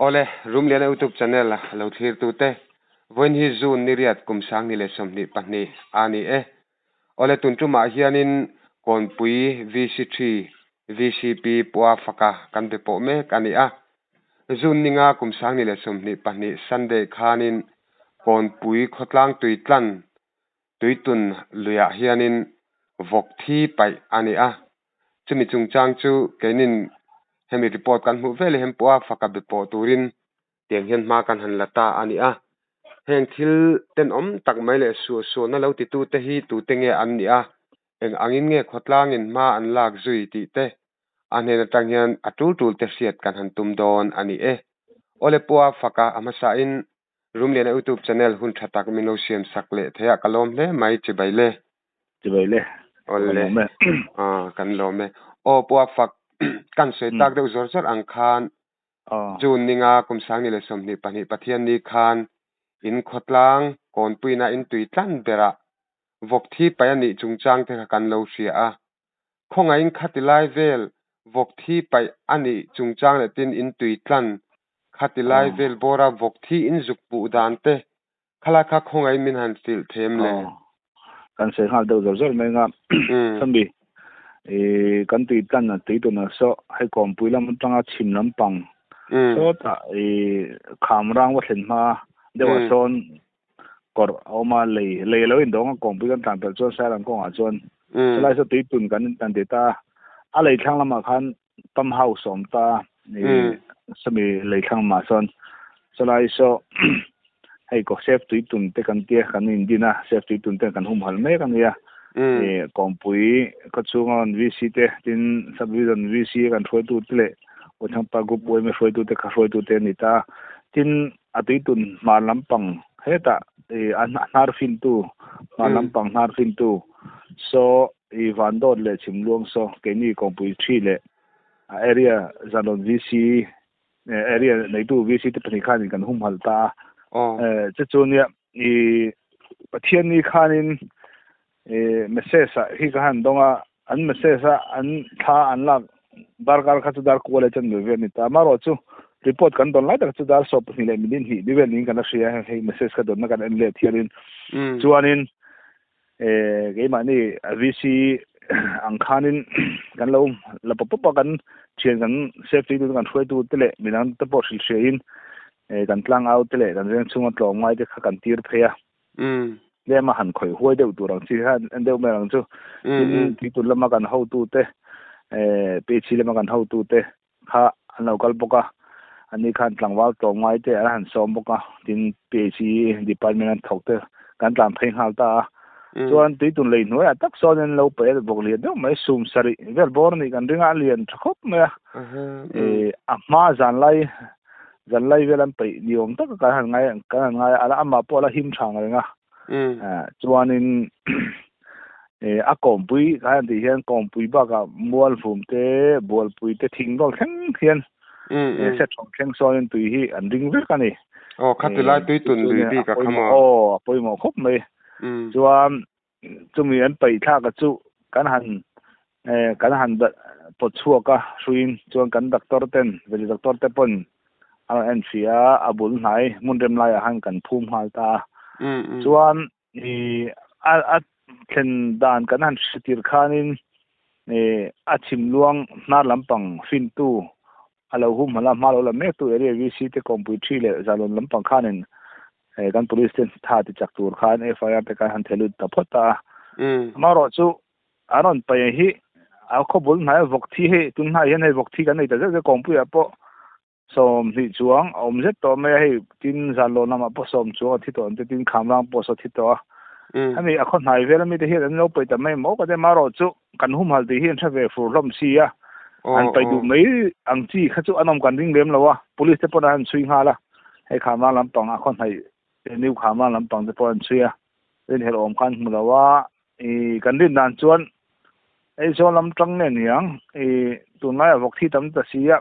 ole room lian YouTube channel lo thir tu te when hi zun ni riat kum sang ni le som ni pahni ani ole tuntu ma hianin kon pui VC3 VCP puwa faka kan be po me kani zun ninga kum sang ni le som ni pahni Sunday khanin kon pui khotlang tuitlan tuitun luya hianin vok thi pai ani chumi chungchang chu kenin hemi report kan mu vele hem puwa faka be po turin tiang hian ma kan han lata ani heng thil ten om tak mai le su na lo ti tu te hi tu te nge an ni eng angin nge khotlang in ma an lak zui ti te ane na tang hian atul tul te siat kan han tum don ani ole puwa faka amasa in room le na YouTube channel hun thatak mino siam sakle thaya kalom le mai chibaile ole kan lo me o puwa fak kan se tak de zor zor ang khan jun ninga kum sang ni le som ni pani pathian ni khan in khotlang kon puina in tuitlan bera vok thi payani chungchang te kan lo sia khonga in khatilai vel vok thi pai ani chungchang le tin in tuitlan khatilai vel bora vok thi in zukpu dan te khala kha khonga in min han til them le kan se hal do zor me nga sambi kan tuitlan na tuituna so hai kom puilam tanga chim lam pang so ta khamrang wa thlen ma dewa son kor oma le lo in dong kong pi kan tan pel chon sa ran kong a chon lai so tuitun kan tan de ta a lei thlang lama khan pam house som ta sami lei thlang ma son so lai so hay ko chef tuitun te kan tia kan in dina chef tuitun te kan hum hal me kan ya kong pui ko chungon VC te tin subdivision VC kan thoi tu tle o thang pa group boy me thoi tu te ka thoi tu te ni ta tin atuitun ma lampang heta anar fin tu ma lampang nar fin tu so van dot le chimluang so keni kong pui thi le area zalon VC area nei tu VC te pani khan kan hum hal ta che chunia pathian ni khanin message hi kan donga an message an tha an lak barkar kha chu dar ko le chen ve ni ta maro chu report kan don lai tak chu dar so ni le min hi divel ni kan sia he message ka don na kan en le thiarin chuanin ge ma ni VC ang khanin kan lo la pop kan chen kan safety tu kan thoi tu tele minan ta po sil shein kan tlang out tele kan reng chunga tlong mai te kha kan tir phaya le ma han khoi huai deuh turang chi han en deuh merang chu ti tu lama kan ho tu te pe chi lama kan ho tu te kha an lo kal boka ani khan tlangwal tong mai te an som boka tin pe chi department an thok te kan tlam phei hal ta chuan ti tun lei noi atak son en lo pe bok li deuh mai sum sari vel bor ni kan ringa lian thkhop me a ma zan lai velan pe niom tak ka han ngai ala ama pola him thang renga chuanin a kom pui kan ti hian kom pui ba ka mual phum te bol pui te thing dol theng hian set thong theng soin tui hi an ring ve ka ni khatilai tuitun lui bi ka khama poi mo khop me chuan chumi an pai tha ka chu kan han da pot chua ka suin chuan kan doctor ten veli doctor te pon an sia abul nai munrem lai han kan phum hal ta chuan a thlen dan kan han sitir khanin a chim luang na lampang fin tu alo hum hala malo la me tu area VC te computer le zalon lampang khanin kan police ten tha ti chak tur khan FIR te kan han thelu ta phota maro chu aron pa hi a khobul na vok thi he tun na hian he vok thi kan nei ta je computer po som hi chuang om je to me he tin zalon ma po som chu thi to an tin khamrang po so thi to ami a khon nai vel mi te hi an lo pe ta mai mo ka de maro chu kan hum hal ti hi an thave fur lom si an pai du mai ang chi kha chu anom kan ring lem lawa police te pon an sui hala he khama lam pang a khon hai new khama lam pang te pon sui ren hel om khan mulawa kan din dan chuan so lam tang ne niang tunai avok thi tam ta sia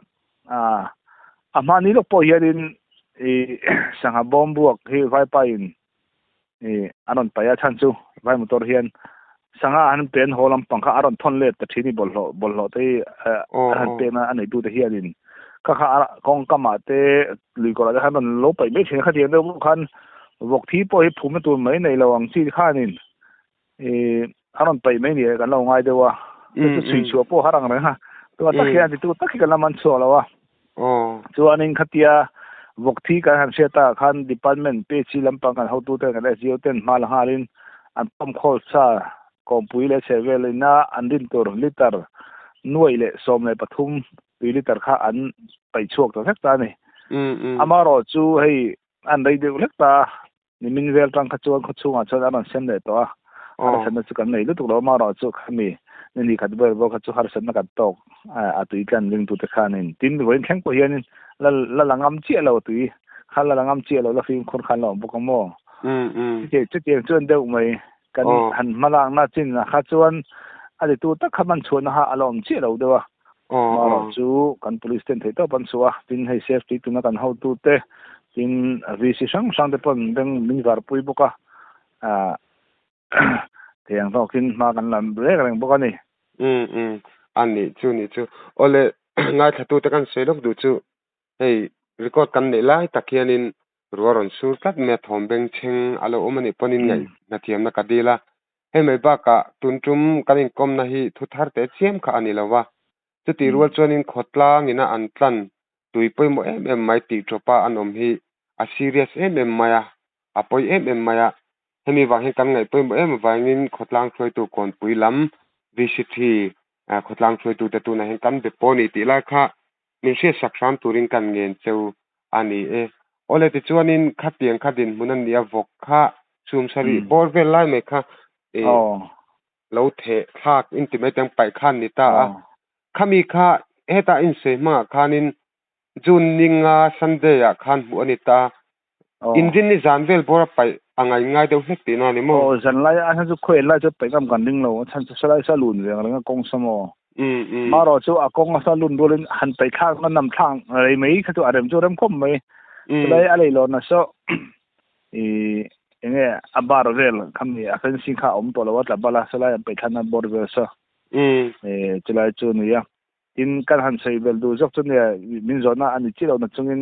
amani lo po hiarin sanga bombuak hi vai pa in anon paya chan chu vai motor hian sanga an pen holam pangkha aron thon le ta thini bollo te an pe na anei tu te hianin ก็ข้ากองกำมาเตหรือก็แล้วให้มันลบไปไม่ถึงขั้นเดียวเดิมคันบอกที่ปอยผมมันตัวไม่ในระหว่างที่ข้านี่ถ้ามันไปไม่เนี่ยกันเราง่ายเดียวว่าจะช่วยชัวร์พวกหารังเลยฮะตัวตะเคียนที่ตัวตะเคียนละมันชัวร์แล้วว่าตัวนี้ขัดยาบอกที่การหันเสียตาคันดีพาร์ตเมนต์เปชีลำปังกันเขาตัวเต็งกันได้จีโอเต็นมาละฮารินอันต้มข้าวซากอมปุยเลเซเวลน่าอันดินตัวลิตรหน่วยเลสมในปฐุมปุยลิตรข้าอันไปช่วงตัวเล็กตานี่อามารอจูให้อันใดเดียวเล็กตานี่มินเวลตังขจวนขจวงอันนั้นเส้นเลยตัวอันนั้นสุกันในลุตุเรามารอจูขมีนี่ขัดเบอร์บอกขจวงหาเส้นนักตกตุยกันลิงตุตะขานินตินวันแข่งพอเฮียนินละลังอัมเจียเราตุยขันละลังอัมเจียเราละฟิล์มคนขันเราบุกมอจะเจียงจวนเดียวไหมกันหันมาลางน่าจินนะขจวนอันนี้ตัวตะขมันชวนนะฮะอารมณ์เจียเราเดียวมารอจูกัน police เต็นที่ตัวปันสัวตินให้ safety ตัวนั้นกันเขาตัวเตตินวิสิสังสังเดปนเด้งมินวาร์ปุยบุกะเที่ยงต้องกินมากันลำเรื่องอะไรบุกนี่อันนี้จูโอเลง่ายถ้าตัวตะกันเสด็จดูจูให้รีคอร์ดกันในไลน์ตะเคียนินรัวรอนสูกัดเมทอมเบงเชงอะไรโอมันนี่ปนินไงนาทีมนักดีละให้ไม่บ้ากะตุนจุมกันอินคอมนะฮีทุทาร์เตเชียมข้าอันนี้ละวะจุดที่รัวจวนินขดลางินะอันตันตุยปอยโมไม่ตีจบปะอันอมฮีอาซีเรียสไม่อะอาปอยไม่อะให้มีว่าให้กันไงปอยโมว่างินขดลางช่วยตัวก่อนปุยลำวิสิทีขดลางช่วยตัวแต่ตัวนั้นให้กันเดปอนี่ตีละค่ะมีเชื่อสักสามตัวริงกันเงินเจ้าอันนี้โอเลติจวนินขัดเตียงขัดดินมุนันเดียวกค่ะซูมสรีบอร์เวลไลไหมค่ะแล้วเทคากอินติเมตังไปขันนิตาข้ามีค่ะตาอินเสมาขันินจุนนิงาซันเดียขันบุอนิตาอินดินนิจานเวลบอร์ไปอังไงง่ายเดียวเล็กตีน่านี่มั้งฉันไล่อันนั้นจะคุยไล่จะไปกำกันดิ้งเราฉันจะสไลด์สลุนเรื่องอะไรก็กงสมอมารอจูอากงสลุนดูเลยหันไปข้างนั้นนำทางอะไรไหมเขาตัวอะไรมันจะเริ่มคมไหมสไลด์อะไรหรอนะโซ่ยังไงอับบาร์เวลคำนี้อาจจะสิ่งข้าอมตัวเราว่าแต่บาลาสไลด์ไปทางนั้นบอร์เวลซะจะไล่จูนี่อินการหันใส่เวลดูจบจนเนี่ยมินจอน่าอันนี้ที่เราหนักจงอิน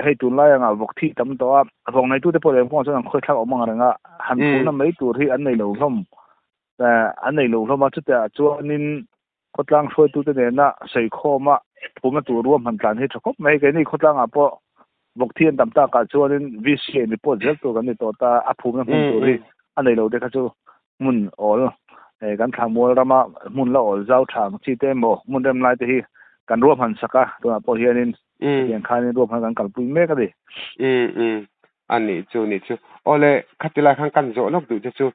ให้ตุนไล่ยังบอกที่ทำตัวของในตู้ที่พอเรียนพวกฉันค่อยทักออกมาอะไรเงี้ยหันตุนนั้นไม่ตัวที่อันในหลวงพ่อแต่อันในหลวงพ่อมาจุดแต่จวนนินคนล่างช่วยตู้เนี่ยนะใส่ข้อมาผมมาตัวรวมหันการให้ทุกคนไม่แค่นี้คนล่างอ่ะพอบอกที่อันต่ำตากาจวนนินวิเศษนี่พอเจอตัวกันในตัวตาอัภูมินั้นผมตัวที่อันในหลวงเด็กเขาจะมุนอ๋อกันทำมัวรามามุนละอ๋อเจ้าทางที่เต็มบ่มุนเต็มลายที่กันรวมหันสักตัวพอเฮียนินอย่างข้านี่รวมกันกับปุ้ยเมฆก็ดีอันนี้จูโอเลขัดที่ไรข้างกันโจลกดูจู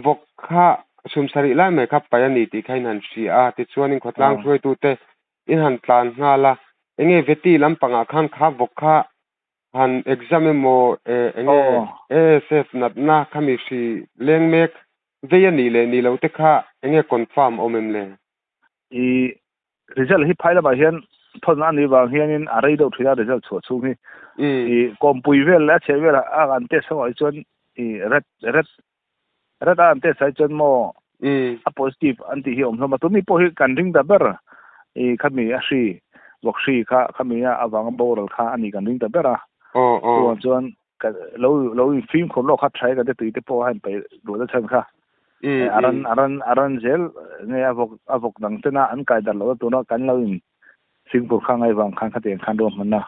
วกข้าชุมสรีไล่ไหมครับไปอันนี้ที่ใครนั่นสีที่ชวนนิขดล่างช่วยตัวเตอินหันตานงาละเองเวทีลำปังอาคันข้าวกข้าหัน exam โมเองเซฟนัดน้าขมิสีเลี้ยงเมฆเวียนี่เลยนี่เราเตข้าเองคอนฟาร์มโอเมมเลยresult hi phaila ba hian thon an ni ba hian in arai do thila result chu chu hi kompui vel la chevel a an te so ai chon rat an te sai chon mo a positive anti hi om no ma tu mi po hi kan ring da ber khami a hri wok hri kha khami a awang bor kha ani kan ring da ber a to chon lo film khom lo kha thai ka te tu te po han pe do da chan kha aran zel nge avok dang tena an kai dar lo to na kan lo in singpur khang ai wang khan khaten khan ro manna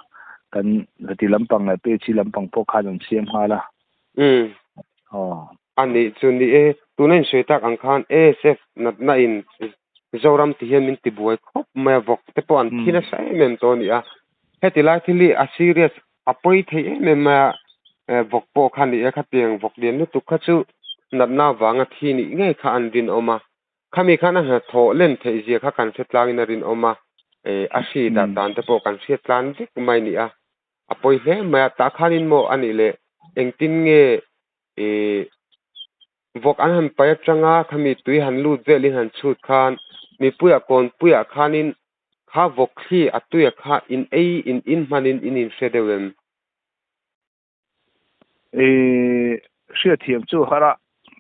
kan hati lampang la pe chi lampang po kha dang siam hala ani chuni tu nen setak ang khan sf na in zoram ti hian min ti buai khop ma vok te po an thina sai men to ni heti lai thili a serious apoi thei ma vok po khan ni khateng vok den nu tu kha chuนัดหน้าวังที่นี่ง่ายข้าอันดินออกมาข้ามีข้านะฮะโถเล่นเทียข้ากันเสร็จแล้วอินารินออกมาอาชีพด่านแต่พอกันเสร็จแล้วนี่ไม่นี่ปอยเล่มาตาข้านินโมอันนี้เลยเองตินเงวกอันหันไปจังข้ามีตุยหันลูดเวลิหันชุดข้านมีปุยก่อนปุยข้านินข้าวกที่อัตุยข้าอินมันอินเสด็จเวมเชื่อเทียมจู่ฮาระ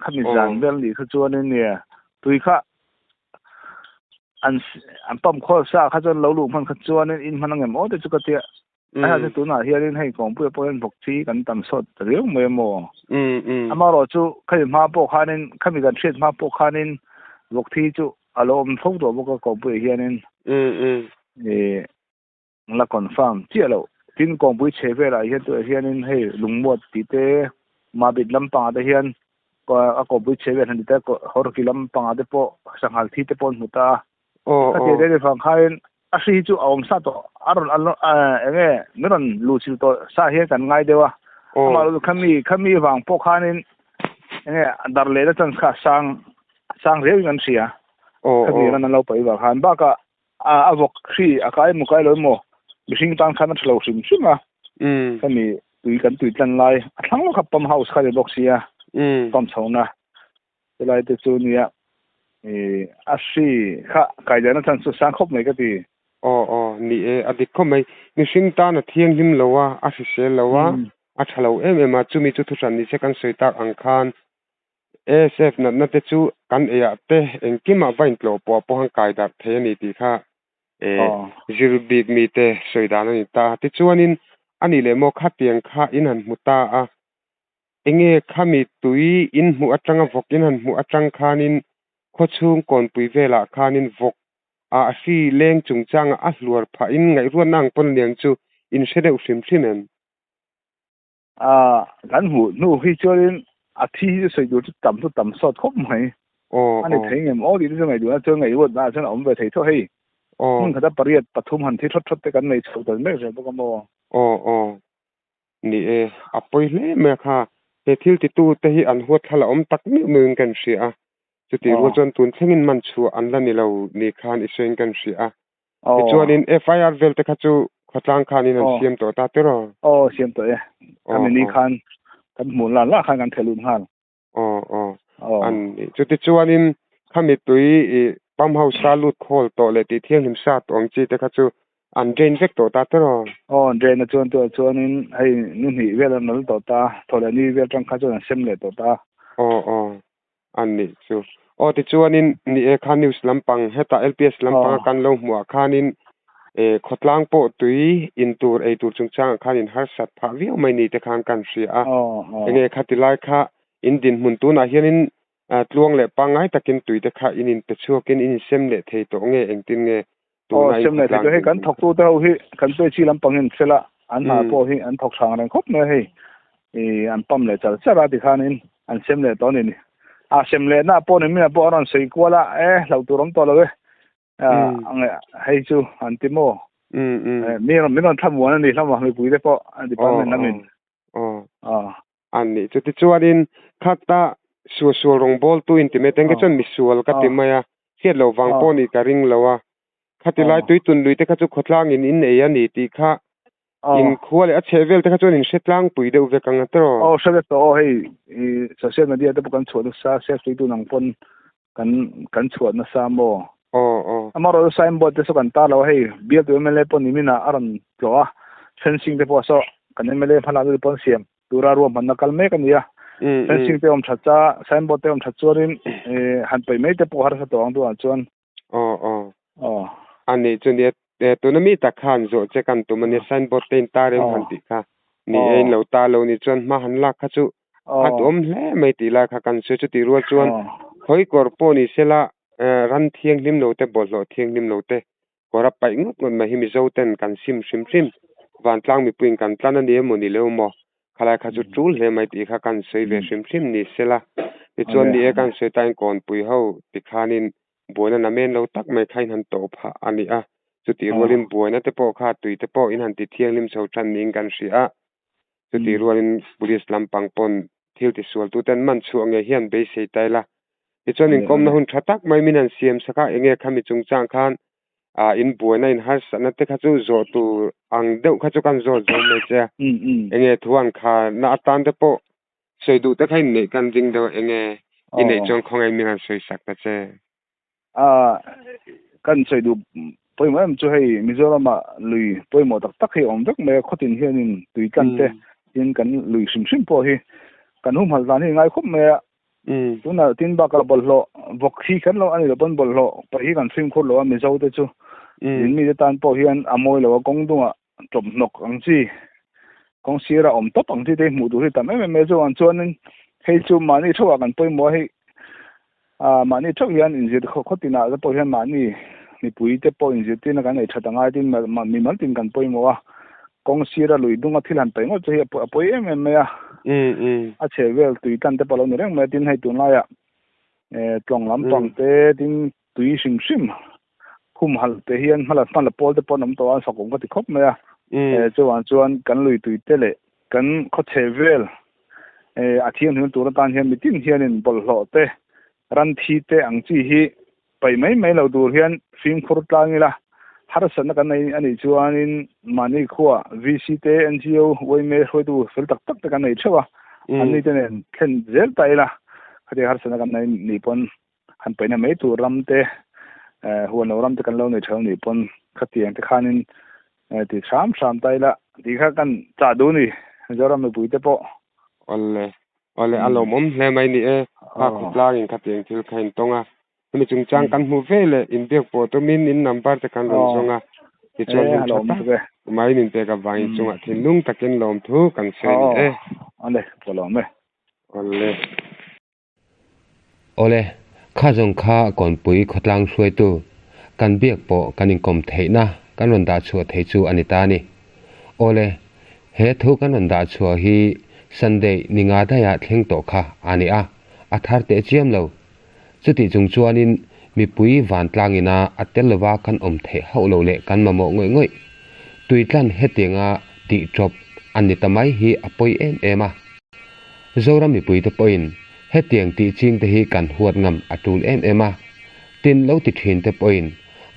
ข้ามีจานเบลลี่เขาจวนเนี่ยตุยข้า an pam khol sa kha chon lo lu man kha chuan in man ngem o te chu ka tia a ha tu na hian hei kong pu poin bok chi kan tam sot riu me mo ama ro chu khai ma po khanin khami kan thret ma po khanin bok thi chu alom thong do bok ko pu hianin e la confirm chi lo tin kong pu che ve la hian tu hianin hei lungmot ti te ma bit lam pa da hian ko pu che ve han ta ko hor ki lam pa de po sanghal thi te pon muta ka te de phang khain a si chu awm sa to aron enge miron lu chi to sa hian kan ngai dewa ama lu khami wang po khanin enge dar le da chan kha sang reu ngan sia khami ran lo pai wa khan ba ka avok khi akai mu kai lo mo mihing tang khan thlo sim sima khami tui tlan lai thlang lo khapam house kha de box sia pam chona lai te chu nia a si kha kai da na chan su sang khop mai ka ti ni adik ko mai mihing ta na thiang him lowa a si sel lowa a thalo em a chumi chu thu san ni second soitak ang khan SF na te chu kan ya te engkima vain tlo po hang kai da the ni ti kha zil big mi te soida na ni ta ti chuanin ani le mo kha tiang kha in han muta a enge khami tui in mu atanga vokin han mu atang khanin khochung kon pui vela khanin vok a si leng chungchang a hluar pha in ngai ruan nang pon liang chu in sede usim thimen kan hu nu hi chuanin a thi soi du tam sot khop mai ani theingem o di chu ngai du na chu ngai wot na chen om ve thei tho hei mun khada pariat pathum han thi thot te kan nei chho ta me se bo mo ni apoi le me kha he thil ti tu te hi an huat thala om tak mi mung kan sia chuti ro chon tun thengin man chu an la ni lo ni khan iseng kan sia ti chuanin FIR vel te kha chu khatlang khan in an siam to ta te ro siam to kami ni khan kan mun la khan kan thelun han an chuti chuanin khami tui pam house salut khol to le ti thiang lim sa tong chi te kha chu an drain vek to ta te ro drain na chuanin hei nu ni vel an to ta thole ni vel tang kha chuan sem le to ta an ni chu ti chuanin ni khan news lampang heta LPS lampang kan lo hmu khanin khotlang po tui intur eitur chungchang khanin har sat pha viu mai ni te khan kan sia enge khatilai kha indin mun tu na hianin tluang le pangai takin tui te kha inin pe chuakin in sem le thei to nge engtin nge tu nai sem le thei he kan thok tu te ho hi kan pe chi lampang in sela an ha po hi an thok sang ran khop ne hei an pam le chal chara ti khanin an sem le to ni sem le na po ni mi po ron sei kwala lo tu rom to lo we hei chu an ti mo mi ron tham wan ni lam wa mi pui de po an ti pan na min an ni chu ti chuanin khata su rong bol tu intimate engge chon misual ka timaya hiat lo wang po ni ka ring lowa khatilai tui tun lui te kha chu khotlang in ei ani ti kha in khuale a chevel te kha chon in setlang pui de uve kang atro sabe to hei social media te kan chhuat sa self tu nang pon kan chhuat na sa mo amaro sign board te so kan ta lo hei bia tu mele pon ni mina aran to fencing te po so kan mele phala du pon siam tura ro man na kal me kan ya fencing te om thatcha sign board te om thatchurin han pai me te po har sa to ang tu an chuan ani chuni tunami ta khan zo che kan tu mani sign board te ta rem han ti kha ni ein lo ta lo ni chuan ma han la kha chu hat om hle mai ti la kha kan se chu ti ro chuan khoi kor po ni sela ran thiang lim lo te bol lo thiang lim lo te kora pai ngot ngot ma hi mi zo ten kan sim van tlang mi puin kan plan ani mo ni lo mo khala kha chu tul hle mai ti kha kan sei ve sim ni sela ti chuan ni kan se tain kon pui ho ti khanin boina na men lo tak mai khain han to pha ani chu ti rolin boina te po kha tui te po in han ti thiang lim chho than ning kan sia chu ti rolin police lampang pon thil ti sual tu ten man chu ange hian be sei taila ti chuan in kom na hun thatak mai min an siam saka enge khami chungchang khan in boina in har sana te kha chu zo tu ang deuh kha chu kan zo me che enge thuan kha na atan te po sei du te khain nei kan jing do enge in nei chong khongai mi han sei sak ta che kan sei du poi mo am chu hei mizoram lui poi mo tak hei om vek me khotin hianin tui kan te in kan lui sim po hi kan hum hal dan hi ngai khop me tuna tin ba ka bol lo bok hi kan lo ani lo pon bol lo pa hi kan sim khol lo mi zo te chu in mi tan po hian amoi lo kong dunga top nok ang chi kong sira om top ang chi te mu du hi tam me zo an chuan hei chu mani thowa kan poi mo hei mani thok hian in zit khotina da po hian mani ni pui te po in zit tin kan ei thatanga tin mi mal tin kan poi mo kong sira lui dunga thilan pe ngo che poi em me a chevel tui tan te palo ni reng me tin hei tun la ya tlong lam tong te tin tui sim sim khum hal te hian hala pan la pol te pon am to an sakong ka ti khop me chuan kan lui tui te le kan kho chevel a thiam hun tur tan hian mitin hian in bol hlo te ran thi te ang chi hi pai mai lo dur hian sim khur tlangila har san kan nei ani chuan in mani khuwa VC te NGO woi me hoi du fel tak te kan nei chewa ani te nen thlen zel tai la khati har san kan nei ni pon han pe na me tu ram te huan lo ram te kan lo nei thau ni pon khati ang te khanin ti sam tai la di kha kan cha du ni joram me pui te po ole alo mom hle mai ni ha khuplang in khatiang thil khain tonga mi chung chang kan mu vele in bek po to min in number te kan ron songa ti chon mai nin te ka wang chunga thinung takin lom thu kan se ni ale polo me ole kha jong kha kon pui khotlang suai tu kan bek po kanin kom theina kan ron da chu thei chu anita ni ole he thu kan ron da chu hi Sunday ninga da ya thleng to kha ani athar te chiam lo chuti chung chuanin mi pui van tlangina atel lawa kan om the haulo le kan mamo ngoi tuitlan hetinga ti drop ani tamai hi apoi ema zora mi pui te point hetiang ti ching te hi kan huat ngam atul ema tin lo ti thin te point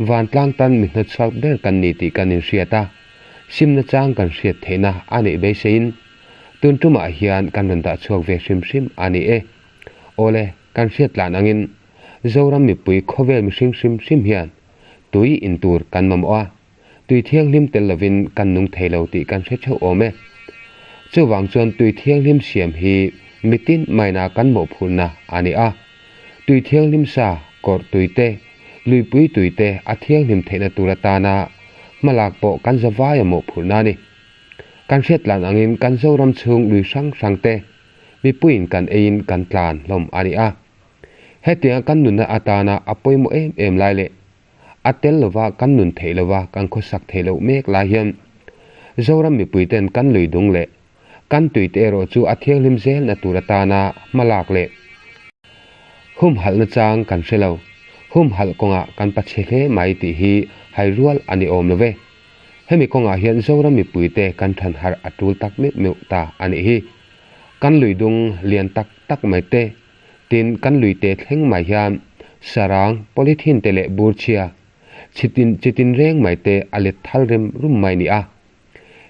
van tlang tan mi na chak ber kan ni ti kan in riata simna chang kan riat theina ani be sein tun tuma hian kan ron da chuak ve sim ani ole kan riat lan angin zoram mi pui khovel mi sim hian tui in tur kan mamwa tui thiang lim tel lovin kan nung theilo ti kan se chho ome chuwang chuan tui thiang lim siam hi mitin maina kan mo phulna ani tui thiang lim sa kor tuite lui pui tuite a thiang lim theina turatana malak po kan zawaya mo phulna ni kan riat lan angin kan zoram chung lui sang te mi puin kan ein kan tlan lom ani hetia kan nun na atana apoi mo em lai le atel lova kan nun theilowa kan kho sak theilo mek la hiam zoram mi puiten kan lui dung le kan tuite ro chu athiang lim zel na turatana malak le hum hal na chang kan selo hum hal konga kan pachhe mai ti hi hairual ani om love hemi konga hian zoram mi puite kan than har atul tak me ta ani hi kan lui dung lian tak mai te tin kan lui te thleng mai hian sarang polythene tele burchia chitin reng mai te alet thalrem rum mai ni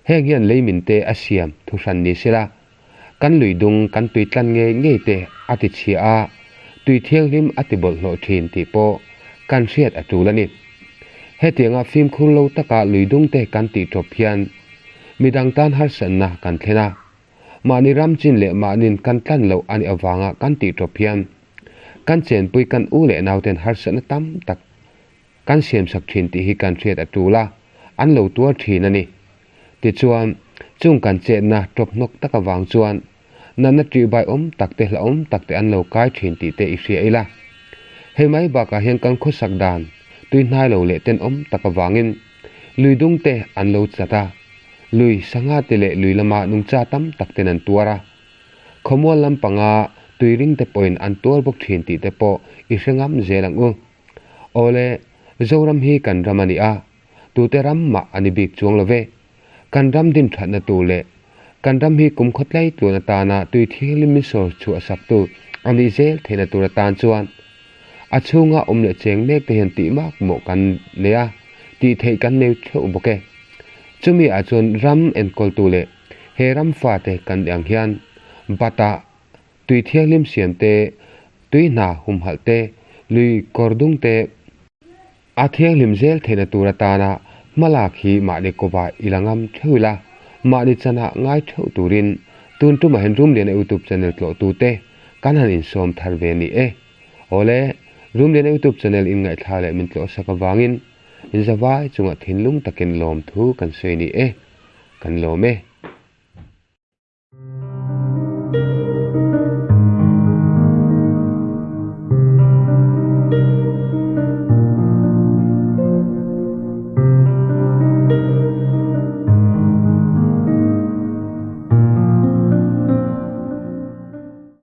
heng hian leimin te asiam thusan ni sela kan lui dung kan tui tlan nge te ati chia tui thiang lim ati bol lo thin ti po kan riat atulani hetianga film khullo taka lui dung te kan ti top hian midang tan har san na kan thena mani ram chin le manin kan tlan lo ani awanga kan ti tropian kan chen pui kan u le nauten har san tam tak kan siam sak thin ti hi kan riat atula an lo tua thin ani ti chuan chung kan che na top nok taka wang chuan nana tri bai takte hla takte an lo kai thin ti te i ria ila he mai ba ka hian kan kho sak dan tui nai lo le ten taka wangin lui dung te an lo chata lui sanga tele lui lama nung cha tam takten an tuara khomol lam panga tuiring te point an tor bok thin ti te po I sengam zelang ole zoram hi kan ramani tu te ram ma ani bik chuang love kan ram din thana tu le kan ram hi kum khotlai tu na ta na tui thili mi so chu asap tu ani zel thena tu tan chuan achunga le cheng mek te hen ti mak mo kan lea ti thei kan neu theu boke chumi achon ram en kol tu le he ram fa te kan yang hian bata tui thiang lim siam te tui na hum hal te lui kordung te a thiang lim zel thena turatana malak hi ma de kowa ilangam theula ma de chana ngai theu turin tun tu ma hen room le na YouTube channel tlo tu te kan han in som thar ve ni e ole room le YouTube channel in ngai thla le min tlo saka wangin in zawai chunga thinlung takin lom thu kan sei ni e kan lom e